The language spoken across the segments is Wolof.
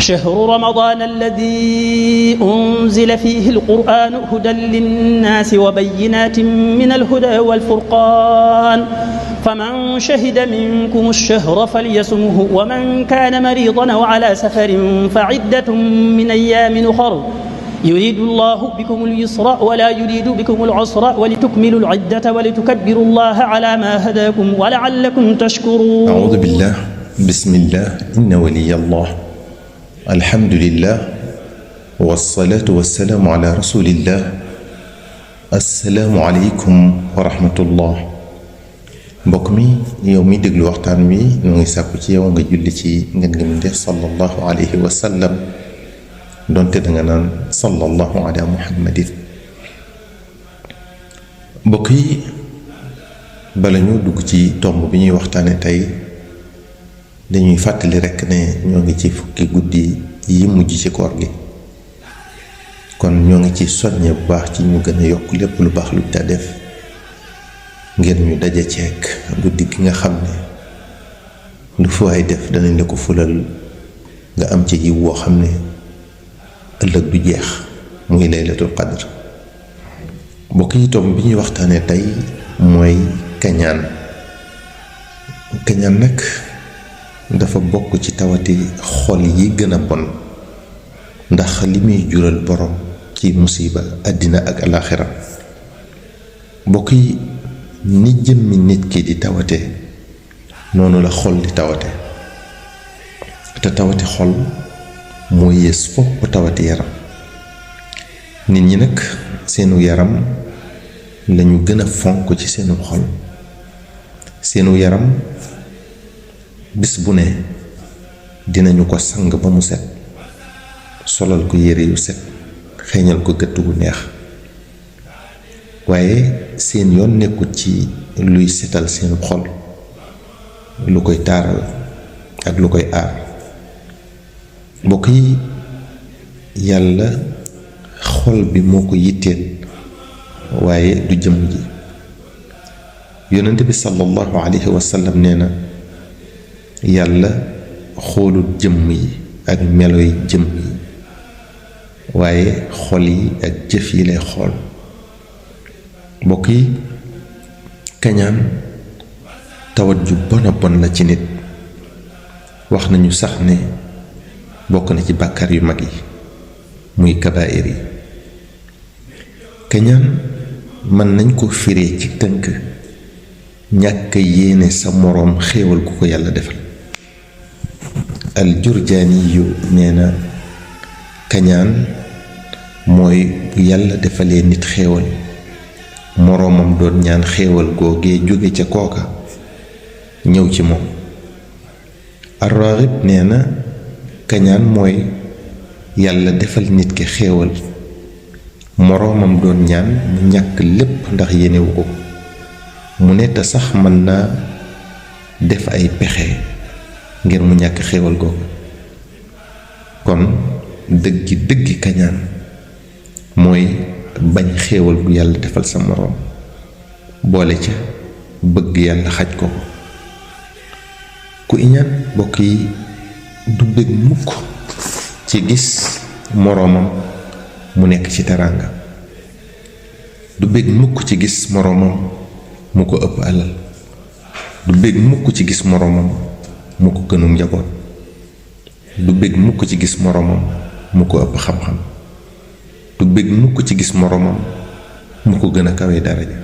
شهر رمضان الذي أنزل فيه القرآن هدى للناس وبينات من الهدى والفرقان فمن شهد منكم الشهر فليصمه ومن كان مريضا أو على سفر فعدة من أيام أخر يريد الله بكم اليسر ولا يريد بكم العسر ولتكملوا العدة ولتكبروا الله على ما هداكم ولعلكم تشكرون. أعوذ بالله بسم الله إن ولي الله الحمد لله والصلاة والسلام على رسول الله السلام عليكم ورحمة الله. mbokk mi yow mi déglu waxtaan wi ñu ngi sàkku ci yow nga julli ci ngeen ngi mu def sallallahu alayhi wa sallam donte danga naan sallallahu ala muhammadin. mbokk yi bala ñu dugg ci tomb bi ñuy waxtaane tey dañuy fàttali rekk ne ñoo ngi ci fukki guddi yi mujj ci koor gi, kon ñoo ngi ci soññe bu baax ci ñu gën a yokk lépp lu baax lu ta def ngir ñu daje ceek guddi gi nga xam ne lu fu waay def danañ la ko fulal nga am ci yiw woo xam ne ëllëg du jeex, muy laylatul qadr. mbokk yi tomb bi ñuy waxtaane tey mooy kañaan. kañaan nag dafa bokk ci tawati xol yi gën a bon, ndax li muy jural borom ci musiba àddina ak alaxira. mbokk yi ni jëmmi nit ki di tawate noonu la xol di tawate, te tawati xol moo yées fopp tawati yaram. nit ñi nag seenu yaram lañu gën a fonk ci seenu xol. seenu yaram bis bu ne dinañu ko sang ba mu set, solal ko yére yu set, xeeñal ko gëtt gu neex, waaye seen yoon nekkut ci luy setal seenu xol, lu koy taaral ak lu koy aar. mbokk yi yàlla xol bi moo ko yitteel waaye du jëmm ji. yonent bi sallallahu alayhi wa sallam nee na yàlla xoolul jëmm yi ak melo yi jëmm yi, waaye xol yi ak jëf yi lay xool. mbokk yi kañaan tawat ju bon a bon la ci nit. wax nañu sax ne bokk na ci bàkkaar yu mag yi, muy kabaa'ir yi. kañaan mën nañ ko firee ci tënk ñàkk yéene sa moroom xéewal gu ko yàlla defal. al-Jurjaani yu nee na kañaan mooy bu yàlla defalee nit xéewal, moroomam doon ñaan xéewal googee jóge ca kooka ñëw ci moom. ar-Raghib nee na kañaan mooy yàlla defal nit ki xéewal, moroomam doon ñaan mu ñàkk lépp ndax yéenewu ko, mu ne te sax mën naa def ay pexe ngir mu ñàkk xéewal googu. kon dëggi kañaan mooy bañ xéewal gu yàlla defal sa moroom, boole ca bëgg yàlla xaj ko. ku iñaan bokk yi du bëgg mukk ci gis moroomam mu nekk ci teraanga, du bëgg mukk ci gis moroomam mu ko ëpp alal, du bëgg mukk ci gis moroomam mu ko gënum njaboot, du bëgg mukk ci gis moroomam mu ko ëpp xam-xam, du bëgg mukk ci gis moroomam mu ko gën a kawe daraja.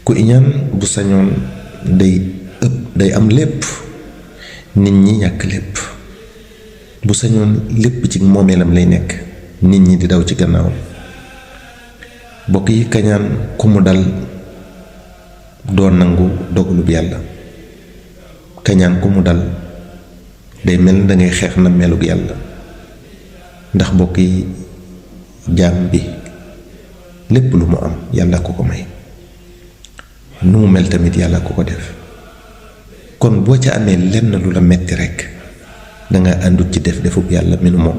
ku iñaan bu sañoon day am lépp, nit ñi ñàkk lépp. bu sañoon lépp ci moomeelam lay nekk, nit ñi di daw ci gannaaw. bokk yi kañaan ku mu dal doo nangu dogalub yàlla. kañaan ku mu dal day mel ni dangay xeex na melug yàlla, ndax bokk yi jaam bi lépp lu mu am yàlla ko ko may, nu mu mel tamit yàlla ko ko def. kon boo ca amee lenn lu la metti rekk danga àndut ci defub yàlla minu moom.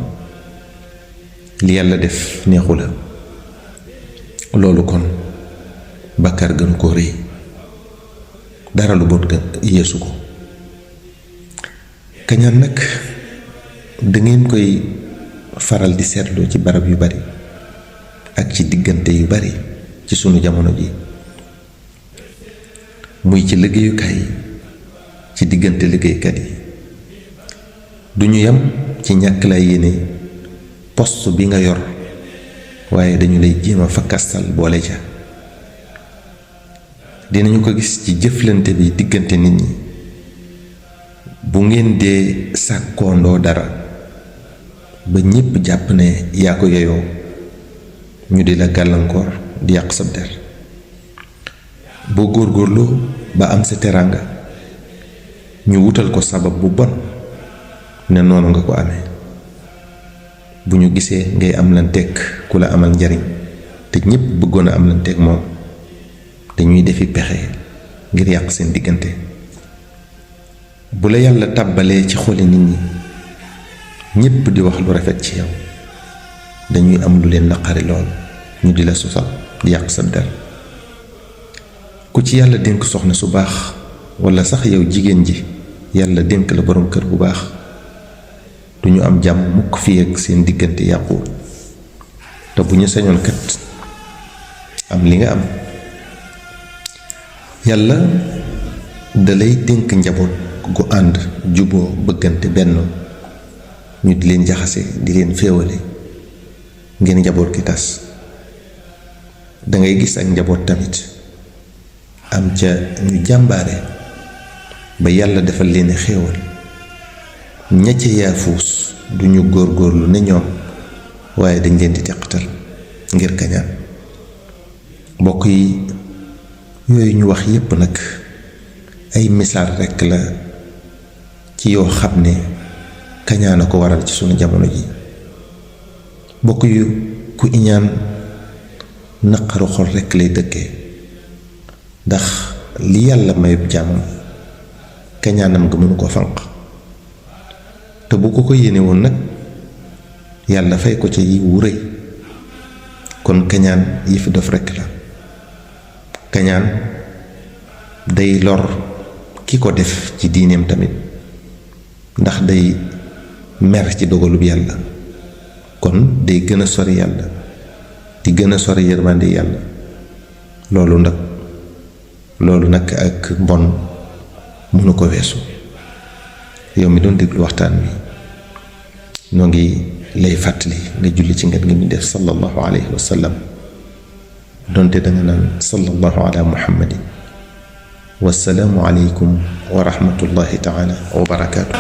li yàlla def neexu la, loolu kon bàkkaar gën koo rëy, dara lu bon gën yeesu ko. kañaan nag da ngeen koy faral di seetlu ci barab yu bari ak ci diggante yu bari ci sunu jamono ji, muy ci liggéeyukaay yi, ci diggante liggéeykat yi. duñu yam ci ñàkk lay yéene poste bi nga yor, waaye dañu lay jéem a fakkastal boole ca. dinañu ko gis ci jëflante bi diggante nit ñi. bu ngeen dee sàkkoondoo dara ba ñépp jàpp ne yaa ko yeyoo, ñu di la gàllankoor di yàq sab der. boo góorgóorloo ba am sa teraanga, ñu wutal ko sabab bu bon ne noonu nga ko amee. bu ñu gisee ngay am lanteeg ku la amal njariñ te ñépp bëggoon a am lanteeg moom, dañuy defi pexe ngir yàq seen diggante. bu la yàlla tàbbalee ci xoli nit ñi ñépp di wax lu rafet ci yow, dañuy am lu leen naqari lool, ñu di la sosal di yàq sa der. ku ci yàlla dénk soxna su baax, walla sax yow jigéen ji yàlla dénk la boroom kër bu baax, duñu am jàmm mukk fi ak seen diggante yàquwul. te bu ñu sañoon kat am li nga am. yàlla dalay dénk njaboot gu ànd juboo bëggante benn, ñu di leen jaxase di leen féewale ngeen njaboot gi tas. dangay gis ak njaboot tamit am ca ñu jàmbaare ba yàlla defal leen xéewal, ña ca yaafuus duñu góorgóorlu ne ñoom, waaye dañ leen di teqatal ngir kañaan. mbokk yi, yooyu ñu wax yépp nag ay misaal rekk la ci yoo xam ne kañaan a ko waral ci sunu jamono ji. mbokk yu, ku iñaan naqaru xol rekk lay dëkkee, ndax li yàlla mayub jàmm kañaanam nga mënu ko fanq. te bu ko yéene woon nag yàlla fay ko ca yi wu rëy. kon kañaan yi fi dof rekk la. kañaan day lor ki ko def ci diineem tamit, ndax day mer ci dogalub yàlla, kon day gën a sori yàlla, di gën a sori yërmande yàlla. loolu nag ak mbon mënu ko weesu. yow mi doon déglu waxtaan wi, noo ngi lay fàttali nga julli ci ngeen ngi mu def sallallahu alayhi wa sallam, donte danga naan sallallahu ala muhammadin. wassalaamu aleykum wa rahmatullahi taala wa barakaatu.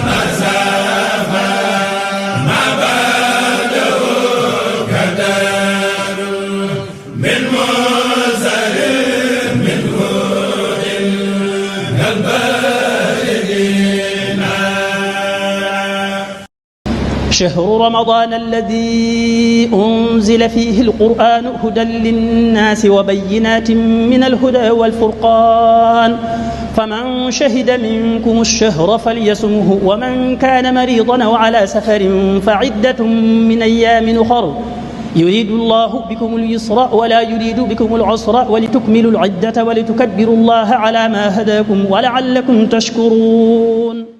شهر رمضان الذي أنزل فيه القرآن هدى للناس وبينات من الهدى والفرقان فمن شهد منكم الشهر فليصمه ومن كان مريضا أو على سفر فعدة من أيام أخر يريد الله بكم اليسر ولا يريد بكم العسر ولتكملوا العدة ولتكبروا الله على ما هداكم ولعلكم تشكرون